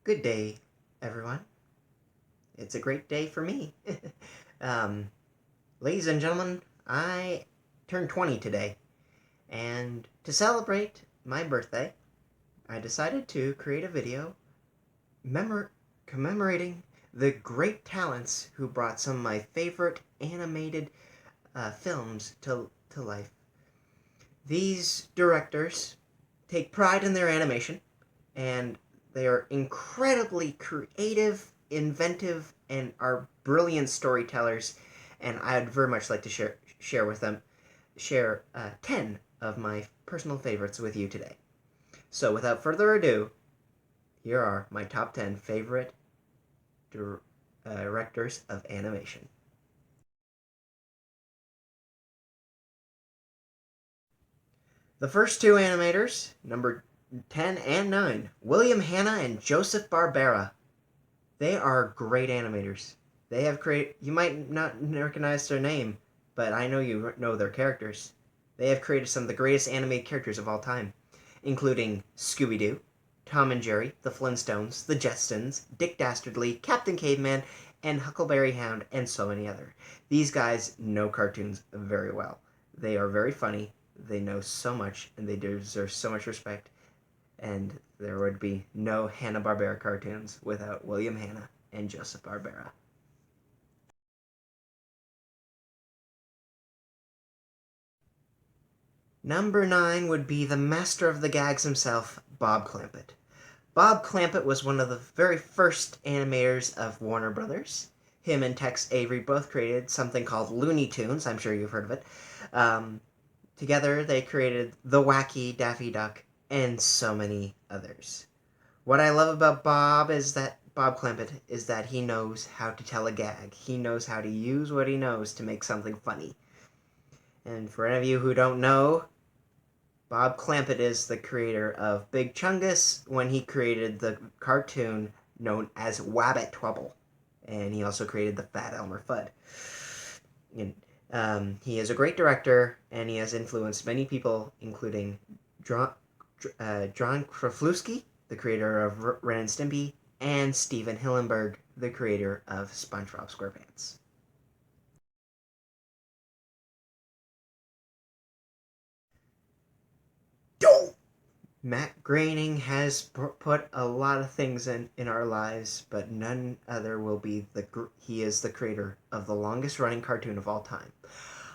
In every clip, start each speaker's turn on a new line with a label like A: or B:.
A: Good day, everyone. It's a great day for me. um, Ladies and gentlemen, I turned 20 today, and to celebrate my birthday, I decided to create a video commemorating the great talents who brought some of my favorite animated films to life. These directors take pride in their animation, and they are incredibly creative, inventive, and are brilliant storytellers. And I'd very much like to share 10 of my personal favorites with you today. So without further ado, here are my top 10 favorite directors of animation. The first two animators, number 10 and 9, William Hanna and Joseph Barbera. They are great animators. They have you might not recognize their name, but I know you know their characters. They have created some of the greatest animated characters of all time, including Scooby-Doo, Tom and Jerry, the Flintstones, the Jetsons, Dick Dastardly, Captain Caveman, and Huckleberry Hound, and so many other. These guys know cartoons very well. They are very funny, they know so much, and they deserve so much respect, and there would be no Hanna-Barbera cartoons without William Hanna and Joseph Barbera. Number 9 would be the master of the gags himself, Bob Clampett. Bob Clampett was one of the very first animators of Warner Brothers. Him and Tex Avery both created something called Looney Tunes. I'm sure you've heard of it. Um, Together, they created The Wacky Daffy Duck and so many others. What I love about Bob Clampett is that he knows how to tell a gag. He knows how to use what he knows to make something funny. And for any of you who don't know, Bob Clampett is the creator of Big Chungus when he created the cartoon known as Wabbit Twubble. And he also created the Fat Elmer Fudd. And, he is a great director, and he has influenced many people, including John Kraflowski, the creator of Ren and Stimpy, and Steven Hillenburg, the creator of SpongeBob SquarePants. Don't! Matt Groening has put a lot of things in our lives, but none other will be he is the creator of the longest running cartoon of all time.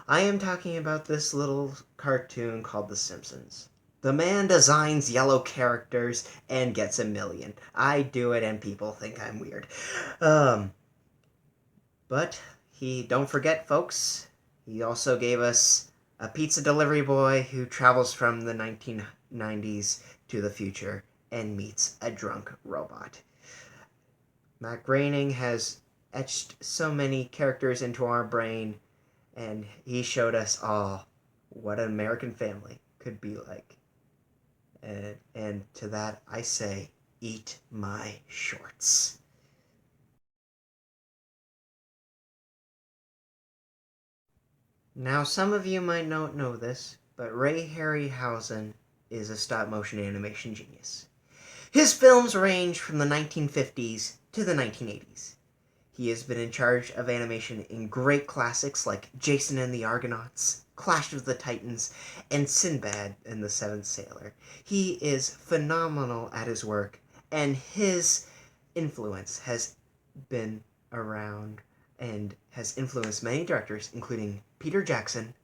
A: I am talking about this little cartoon called The Simpsons. The man designs yellow characters and gets a million. I do it and people think I'm weird. Um, but don't forget, folks, he also gave us a pizza delivery boy who travels from the 1990s to the future and meets a drunk robot. Matt Groening has etched so many characters into our brain, and he showed us all what an American family could be like. And to that I say, eat my shorts. Now, some of you might not know this, but Ray Harryhausen is a stop-motion animation genius. His films range from the 1950s to the 1980s. He has been in charge of animation in great classics like Jason and the Argonauts, Clash of the Titans, and Sinbad and the Seventh Sailor. He is phenomenal at his work, and his influence has been around and has influenced many directors, including Peter Jackson,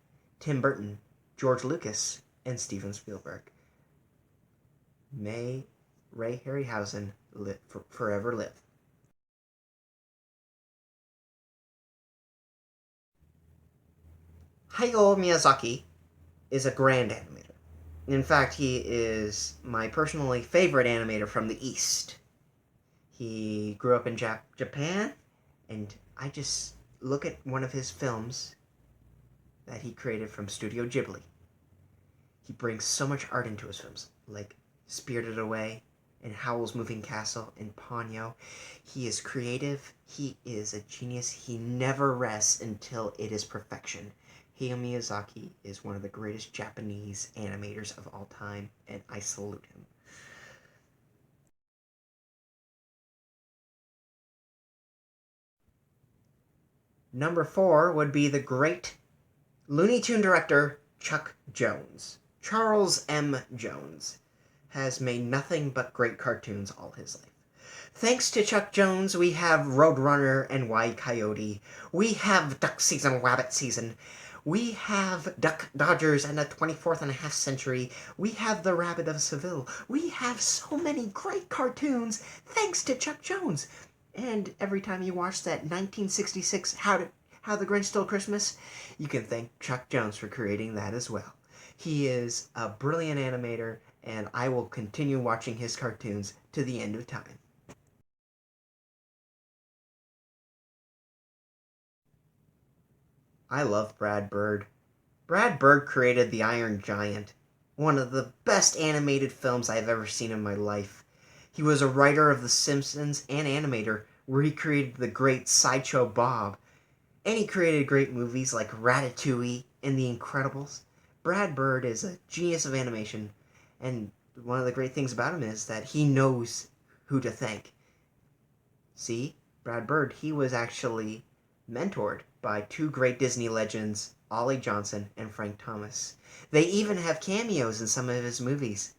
A: Tim Burton, George Lucas, and Steven Spielberg. May Ray Harryhausen forever live. Hayao Miyazaki is a grand animator. In fact, he is my personally favorite animator from the East. He grew up in Japan, and I just look at one of his films that he created from Studio Ghibli. He brings so much art into his films, like Spirited Away and Howl's Moving Castle and Ponyo. He is creative. He is a genius. He never rests until it is perfection. Hayao Miyazaki is one of the greatest Japanese animators of all time, and I salute him. Number 4 would be the great Looney Tune director Chuck Jones. Charles M. Jones has made nothing but great cartoons all his life. Thanks to Chuck Jones, we have Roadrunner and Wile Coyote. We have Duck Season, Rabbit Season. We have Duck Dodgers and the 24th and a half century. We have The Rabbit of Seville. We have so many great cartoons thanks to Chuck Jones. And every time you watch that 1966 How the Grinch Stole Christmas, you can thank Chuck Jones for creating that as well. He is a brilliant animator, and I will continue watching his cartoons to the end of time. I love Brad Bird. Brad Bird created The Iron Giant, one of the best animated films I've ever seen in my life. He was a writer of The Simpsons and animator, where he created the great Sideshow Bob, and he created great movies like Ratatouille and The Incredibles. Brad Bird is a genius of animation, and one of the great things about him is that he knows who to thank. See, Brad Bird, he was actually mentored by two great Disney legends, Ollie Johnson and Frank Thomas. They even have cameos in some of his movies.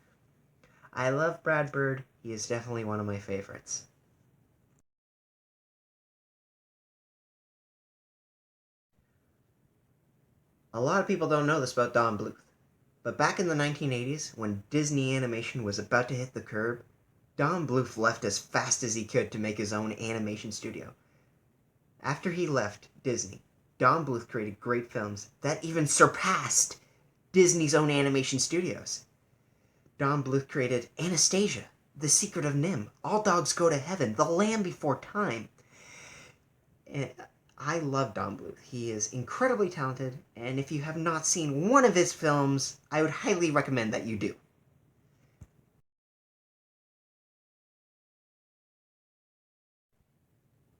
A: I love Brad Bird. He is definitely one of my favorites. A lot of people don't know this about Don Bluth, but back in the 1980s, when Disney animation was about to hit the curb, Don Bluth left as fast as he could to make his own animation studio. After he left Disney, Don Bluth created great films that even surpassed Disney's own animation studios. Don Bluth created Anastasia, The Secret of NIMH, All Dogs Go to Heaven, The Land Before Time. And I love Don Bluth. He is incredibly talented, and if you have not seen one of his films, I would highly recommend that you do.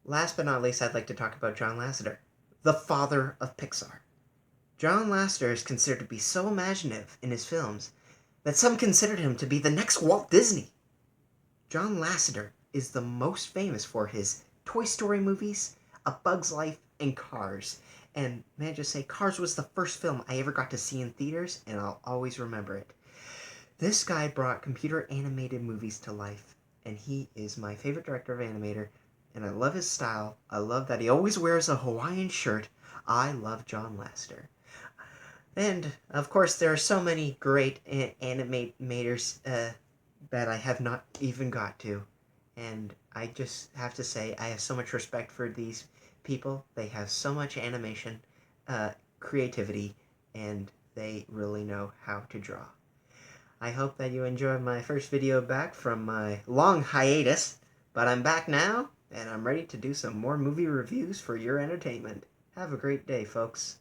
A: Last but not least, I'd like to talk about John Lasseter, the father of Pixar. John Lasseter is considered to be so imaginative in his films that some considered him to be the next Walt Disney. John Lasseter is the most famous for his Toy Story movies, A Bug's Life, and Cars. And may I just say, Cars was the first film I ever got to see in theaters, and I'll always remember it. This guy brought computer animated movies to life, and he is my favorite director of animator, and I love his style. I love that he always wears a Hawaiian shirt. I love John Lasseter. And, of course, there are so many great animators that I have not even got to. And I just have to say, I have so much respect for these people. They have so much animation, creativity, and they really know how to draw. I hope that you enjoyed my first video back from my long hiatus, but I'm back now, and I'm ready to do some more movie reviews for your entertainment. Have a great day, folks.